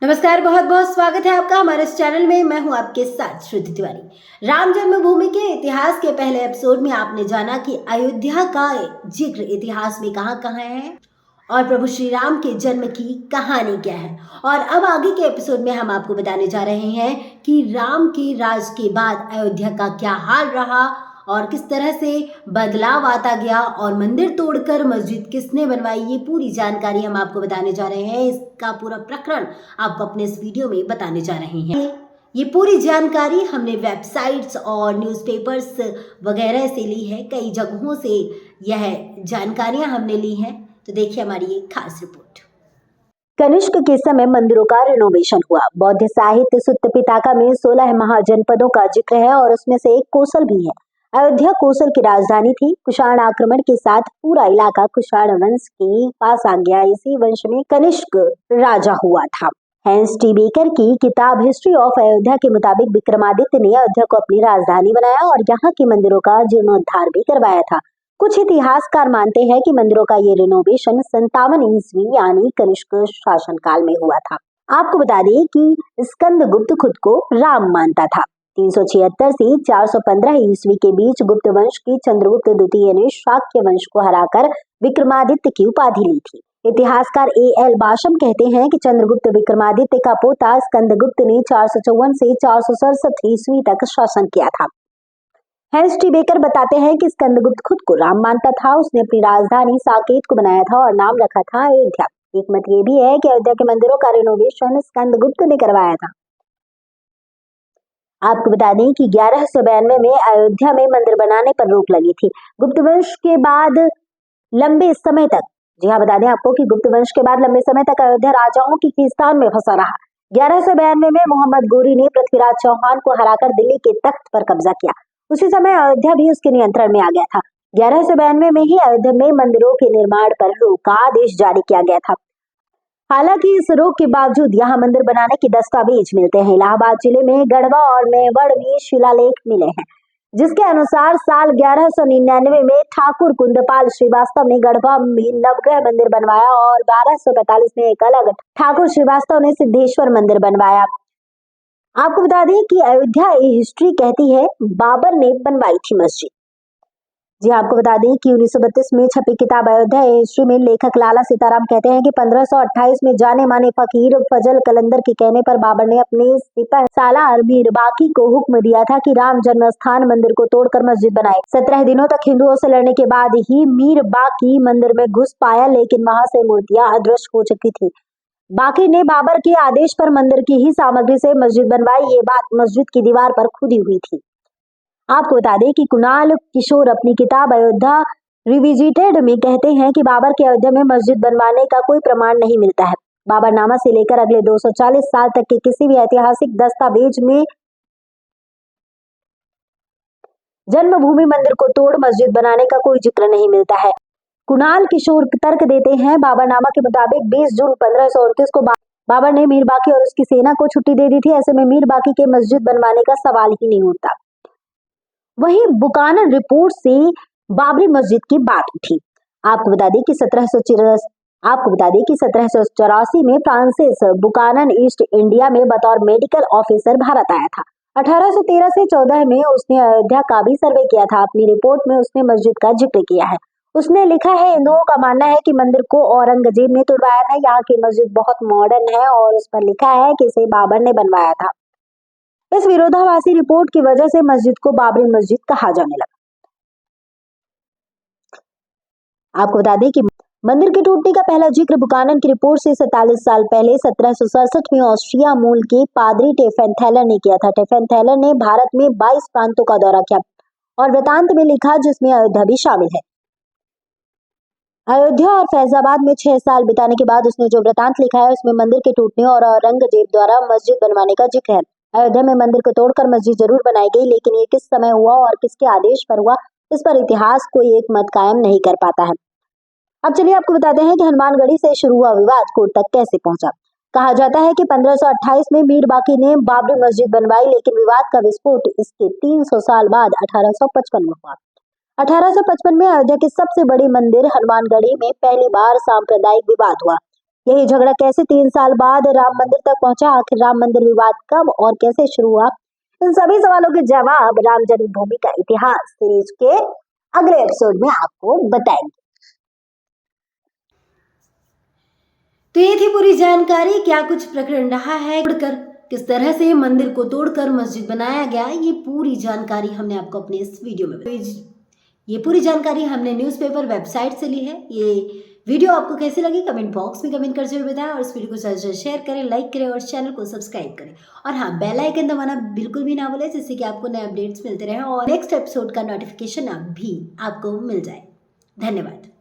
नमस्कार, बहुत बहुत स्वागत है आपका हमारे इस चैनल में। मैं हूं आपके साथ श्रुति तिवारी। राम जन्मभूमि के इतिहास के पहले एपिसोड में आपने जाना कि अयोध्या का जिक्र इतिहास में कहां कहां है और प्रभु श्री राम के जन्म की कहानी क्या है। और अब आगे के एपिसोड में हम आपको बताने जा रहे हैं कि राम के राज के बाद अयोध्या का क्या हाल रहा और किस तरह से बदलाव आता गया और मंदिर तोड़कर मस्जिद किसने बनवाई। ये पूरी जानकारी हम आपको बताने जा रहे हैं। इसका पूरा प्रकरण आपको अपने इस वीडियो में बताने जा रहे हैं। ये पूरी जानकारी हमने वेबसाइट्स और न्यूज़पेपर्स वगैरह से ली है, कई जगहों से यह जानकारियां हमने ली हैं। तो देखिए हमारी ये खास रिपोर्ट। कनिष्क के समय मंदिरों का रिनोवेशन हुआ। बौद्ध साहित्य सुत्त पिटाका में 16 महाजनपदों का जिक्र है और उसमें से एक कोसल भी है। अयोध्या कोसल की राजधानी थी। कुषाण आक्रमण के साथ पूरा इलाका कुषाण वंश के पास आ गया। इसी वंश में कनिष्क राजा हुआ था। हैंस टी बेकर की किताब हिस्ट्री ऑफ अयोध्या के मुताबिक विक्रमादित्य ने अयोध्या को अपनी राजधानी बनाया और यहाँ के मंदिरों का जीर्णोद्धार भी करवाया था। कुछ इतिहासकार मानते हैं कि मंदिरों का ये रिनोवेशन 57 ईस्वी यानी कनिष्क शासनकाल में हुआ था। आपको बता दें कि स्कंदगुप्त खुद को राम मानता था। 376 से 415 ईस्वी के बीच गुप्त वंश की चंद्रगुप्त द्वितीय ने शाक्य वंश को हराकर विक्रमादित्य की उपाधि ली थी। इतिहासकार A.L. बाशम कहते हैं कि चंद्रगुप्त विक्रमादित्य का पोता स्कंदगुप्त ने 454 से 467 ईस्वी तक शासन किया था। हैंस टी बेकर बताते हैं कि स्कंदगुप्त खुद को राम मानता था। उसने अपनी राजधानी साकेत को बनाया था और नाम रखा था अयोध्या। एक मत ये भी है कि अयोध्या के मंदिरों का रिनोवेशन स्कंदगुप्त ने करवाया था। आपको बता दें कि 1192 में अयोध्या में मंदिर बनाने पर रोक लगी थी। गुप्त वंश के बाद लंबे समय तक बता दें आपको कि गुप्त वंश के बाद लंबे समय तक अयोध्या राजाओं की खींचतान में फंसा रहा। 1192 में मोहम्मद गोरी ने पृथ्वीराज चौहान को हराकर दिल्ली के तख्त पर कब्जा किया। उसी समय अयोध्या भी उसके नियंत्रण में आ गया था। 1192 में ही अयोध्या में मंदिरों के निर्माण पर रोक का आदेश जारी किया गया था। हालांकि इस रोक के बावजूद यहाँ मंदिर बनाने के दस्तावेज मिलते हैं। इलाहाबाद जिले में गढ़वा और मेवाड़ में शिलालेख मिले हैं, जिसके अनुसार साल 1199 में ठाकुर कुंदपाल श्रीवास्तव ने गढ़वा में नवग्रह मंदिर बनवाया और 1245 में एक अलग ठाकुर श्रीवास्तव ने सिद्धेश्वर मंदिर बनवाया। आपको बता दें कि अयोध्या हिस्ट्री कहती है बाबर ने बनवाई थी मस्जिद। जी आपको बता दें कि 1932 में छपी किताब अयोध्या हिस्ट्री में लेखक लाला सीताराम कहते हैं कि 1528 में जाने माने फकीर फजल कलंदर के कहने पर बाबर ने अपने सिपह सालार मीर बाकी को हुक्म दिया था कि राम जन्म स्थान मंदिर को तोड़कर मस्जिद बनाए। 17 दिनों तक हिंदुओं से लड़ने के बाद ही मीर बाकी मंदिर में घुस पाया, लेकिन वहां से मूर्तियां अदृश्य हो चुकी थी। बाकी ने बाबर के आदेश पर मंदिर की ही सामग्री से मस्जिद बनवाई। ये बात मस्जिद की दीवार पर खुदी हुई थी। आपको बता दें कि कुणाल किशोर अपनी किताब अयोध्या रिविजिटेड में कहते हैं कि बाबर के अयोध्या में मस्जिद बनवाने का कोई प्रमाण नहीं मिलता है। बाबरनामा से लेकर अगले 240 साल तक के किसी भी ऐतिहासिक दस्तावेज में जन्मभूमि मंदिर को तोड़ मस्जिद बनाने का कोई जिक्र नहीं मिलता है। कुणाल किशोर तर्क देते हैं, बाबरनामा के मुताबिक 20 जून 1529 को बाबर ने मीर बाकी और उसकी सेना को छुट्टी दे दी थी। ऐसे में मीर बाकी के मस्जिद बनवाने का सवाल ही नहीं उठता। वहीं बुकानन रिपोर्ट से बाबरी मस्जिद की बात उठी। आपको बता दें कि 1784 में फ्रांसिस बुकानन ईस्ट इंडिया में बतौर मेडिकल ऑफिसर भारत आया था। 1813 से 14 में उसने अयोध्या का भी सर्वे किया था। अपनी रिपोर्ट में उसने मस्जिद का जिक्र किया है। उसने लिखा है, हिंदुओं का मानना है कि मंदिर को औरंगजेब ने तुड़वाया था। यहाँ की मस्जिद बहुत मॉडर्न है और उस पर लिखा है कि इसे बाबर ने बनवाया था। इस विरोधाभासी रिपोर्ट की वजह से मस्जिद को बाबरी मस्जिद कहा जाने लगा। आपको बता दें कि मंदिर के टूटने का पहला जिक्र बुकानन की रिपोर्ट से 47 साल पहले 1767 में ऑस्ट्रिया मूल के पादरी टेफेनथैलर ने किया था। टेफेनथैलर ने भारत में 22 प्रांतों का दौरा किया और वृतांत में लिखा, जिसमें अयोध्या भी शामिल है। अयोध्या और फैजाबाद में 6 साल बिताने के बाद उसने जो वृतांत लिखा है उसमें मंदिर के टूटने और औरंगजेब द्वारा मस्जिद बनवाने का जिक्र है। अयोध्या में मंदिर को तोड़कर मस्जिद जरूर बनाई गई, लेकिन ये किस समय हुआ और किसके आदेश पर हुआ, इस पर इतिहास कोई एक मत कायम नहीं कर पाता है। अब चलिए आपको बताते हैं कि हनुमानगढ़ी से शुरू हुआ विवाद कोर्ट तक कैसे पहुंचा। कहा जाता है कि 1528 में मीर बाकी ने बाबरी मस्जिद बनवाई, लेकिन विवाद का विस्फोट इसके 300 साल बाद 1855 में हुआ। 1855 में अयोध्या के सबसे बड़े मंदिर हनुमानगढ़ी में पहली बार सांप्रदायिक विवाद हुआ। यही झगड़ा कैसे 3 साल बाद राम मंदिर तक पहुंचा, आखिर राम मंदिर विवाद कब और कैसे शुरू हुआ, इन सभी सवालों के जवाब राम जन्मभूमि का इतिहास सीरीज के अगले एपिसोड में आपको बताएंगे। तो ये थी पूरी जानकारी। क्या कुछ प्रकरण रहा है, तोड़कर किस तरह से मंदिर को तोड़कर मस्जिद बनाया गया, ये पूरी जानकारी हमने आपको अपने इस वीडियो में ये पूरी जानकारी हमने न्यूज़पेपर वेबसाइट से ली है। ये वीडियो आपको कैसी लगी कमेंट बॉक्स में कमेंट कर जरूर बताएं और इस वीडियो को ज़्यादा से शेयर करें, लाइक करें और चैनल को सब्सक्राइब करें। और हाँ, बेल आइकन दबाना बिल्कुल भी ना भूलें, जिससे कि आपको नए अपडेट्स मिलते रहें और नेक्स्ट एपिसोड का नोटिफिकेशन भी आपको मिल जाए। धन्यवाद।